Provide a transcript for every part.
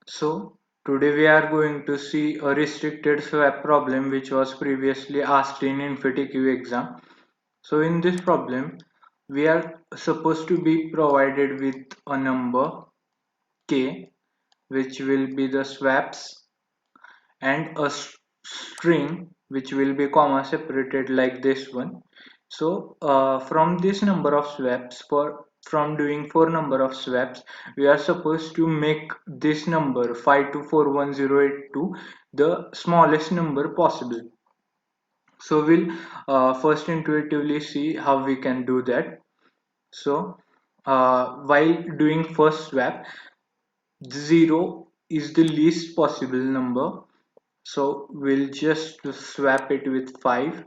So today we are going to see a restricted swap problem which was previously asked in InfyTQ exam. So in this problem we are supposed to be provided with a number k which will be the swaps and a string which will be comma separated like this one. So from this number of swaps, from doing four number of swaps, we are supposed to make this number 52411082 the smallest number possible. So we'll first intuitively see how we can do that. So while doing first swap, 0 is the least possible number, so we'll just swap it with 5.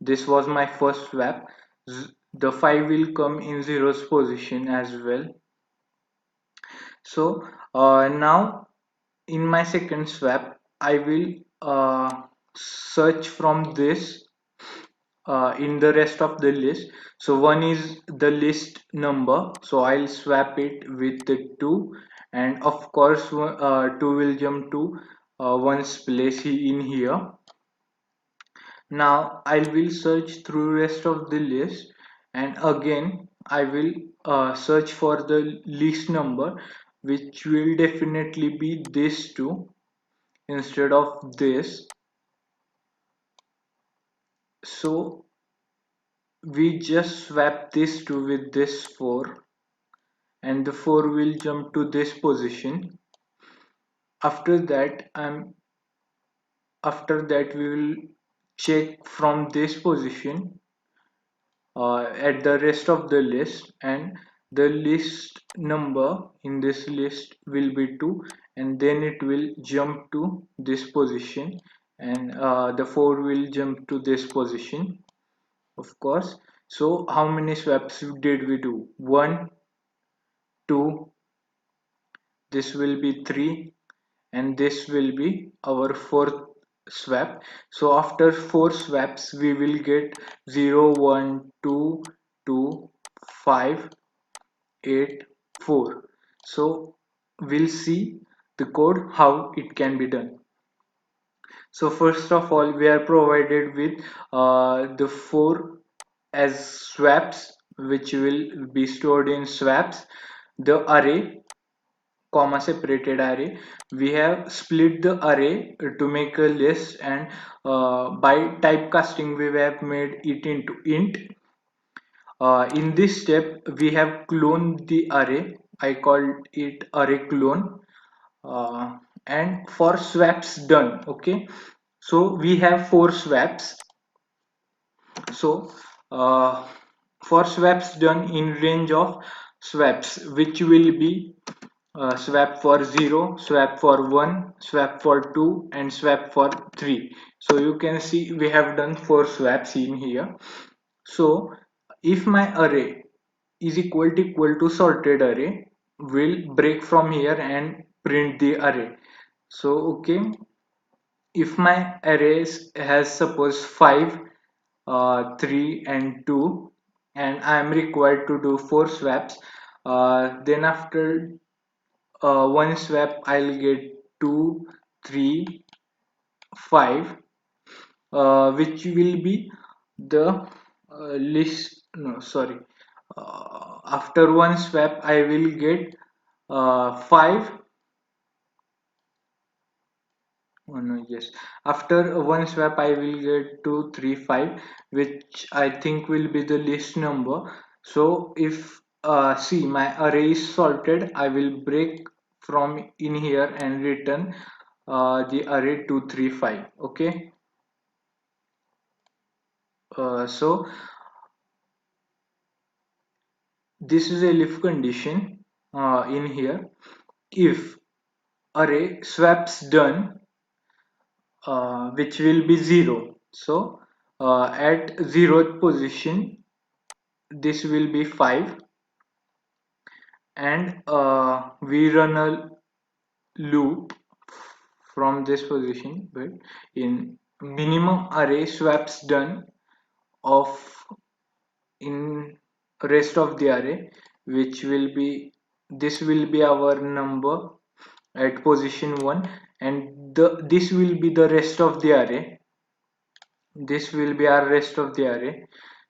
This was my first swap. The 5 will come in zero's position as well. So now in my second swap I will search from this in the rest of the list. So 1 is the list number, so I'll swap it with the 2, and of course 2 will jump to one's place in here. Now I will search through rest of the list, and again I will search for the least number, which will definitely be this 2 instead of this. So we just swap this 2 with this 4, and the 4 will jump to this position. After that we will check from this position at the rest of the list, and the list number in this list will be 2, and then it will jump to this position, and the 4 will jump to this position, of course. So how many swaps did we do? 1, 2, this will be 3, and this will be our fourth swap. So after 4 swaps we will get 0, 1, 2, 2, 5, 8, 4. So we'll see the code how it can be done. So first of all we are provided with the 4 as swaps, which will be stored in swaps, the array, comma separated array. We have split the array to make a list, and by typecasting we have made it into int. In this step we have cloned the array. I called it array clone. And for swaps done, okay, so we have 4 swaps. So for swaps done in range of swaps, which will be swap for 0, swap for 1, swap for 2, and swap for 3. So you can see we have done 4 swaps in here. So if my array is equal to sorted array, we'll break from here and print the array. So okay, if my arrays has suppose 5, 3 and 2, and I am required to do 4 swaps, then after one swap I'll get 2, 3, 5, which will be the list, no sorry, after one swap I will get 5. Oh no, yes. After one swap, I will get 2, 3, 5, which I think will be the least number. So if see my array is sorted, I will break from in here and return the array 2, 3, 5. Okay. So this is a if condition in here. If array swaps done, which will be 0. So at 0th position this will be 5, and we run a loop from this position, but in minimum array swaps done of in rest of the array, which will be, this will be our number at position 1, and this will be the rest of the array. This will be our rest of the array.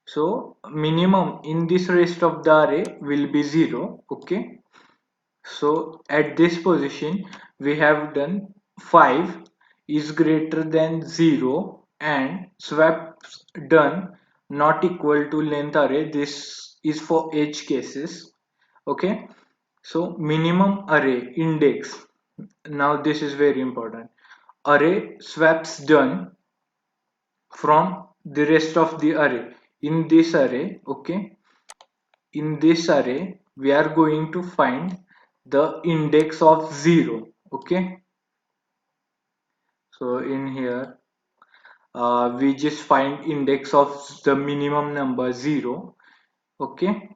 So minimum in this rest of the array will be 0. Okay, so at this position we have done 5 is greater than 0 and swaps done not equal to length array. This is for edge cases. Okay, so minimum array index. Now this is very important. Array swaps done from the rest of the array. In this array, okay, in this array we are going to find the index of 0. Okay, so in here we just find index of the minimum number 0. Okay,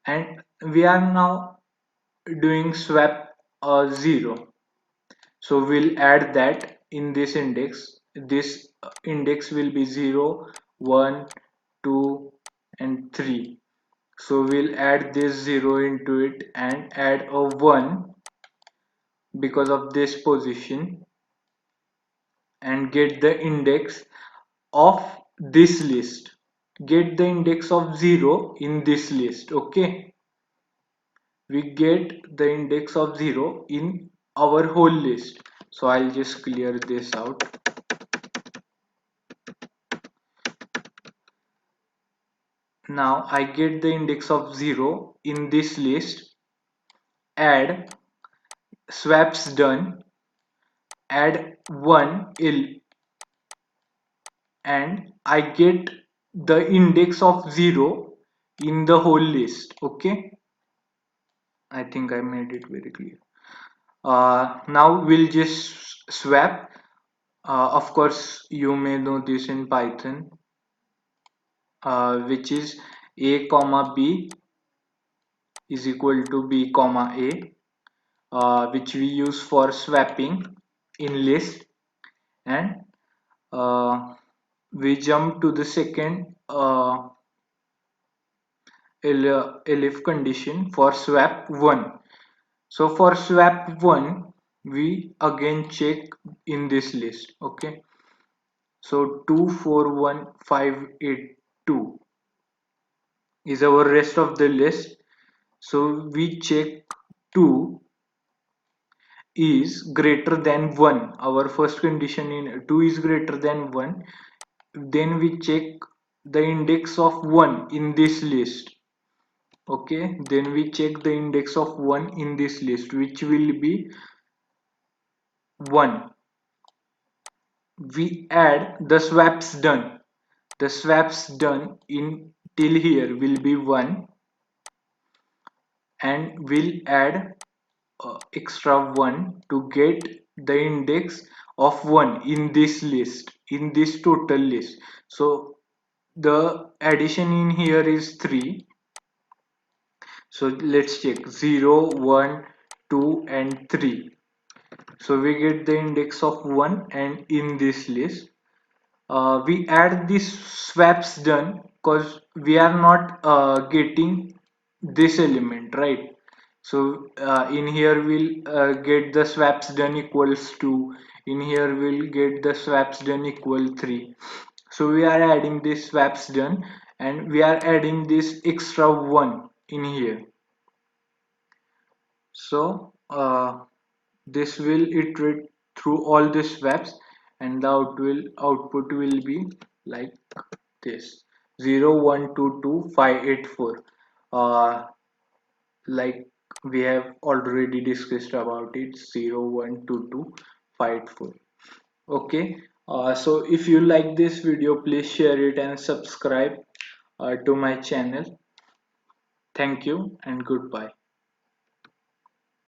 and we are now doing swap 0. So we'll add that in this index. This index will be 0, 1, 2 and 3. So we'll add this 0 into it and add a 1 because of this position and get the index of this list. Get the index of 0 in this list. Okay, we get the index of 0 in our whole list. So I'll just clear this out. Now I get the index of 0 in this list. Add swaps done, add 1 ill, and I get the index of 0 in the whole list. Okay, I think I made it very clear. Now we'll just swap. Of course you may know this in Python, which is a comma b is equal to b comma a, which we use for swapping in list. And we jump to the second elif condition for swap 1. So for swap 1 we again check in this list. Okay, so 241582 is our rest of the list. So we check 2 is greater than 1. Our first condition in 2 is greater than 1. Then we check the index of 1 in this list. Okay, then we check the index of 1 in this list, which will be 1. We add the swaps done. The swaps done in till here will be 1, and we'll add extra 1 to get the index of 1 in this list, in this total list. So the addition in here is 3. So let's check 0, 1, 2 and 3. So we get the index of 1, and in this list we add these swaps done because we are not getting this element, right? So in here we'll get the swaps done equals 2. In here we'll get the swaps done equal 3. So we are adding this swaps done, and we are adding this extra 1 in here. So this will iterate through all the swaps, and the output will be like this: 0, 1, 2, 2, 5, 8, 4. Like we have already discussed about it: 0, 1, 2, 2, 5, 4. Okay, so if you like this video, please share it and subscribe to my channel. Thank you and goodbye.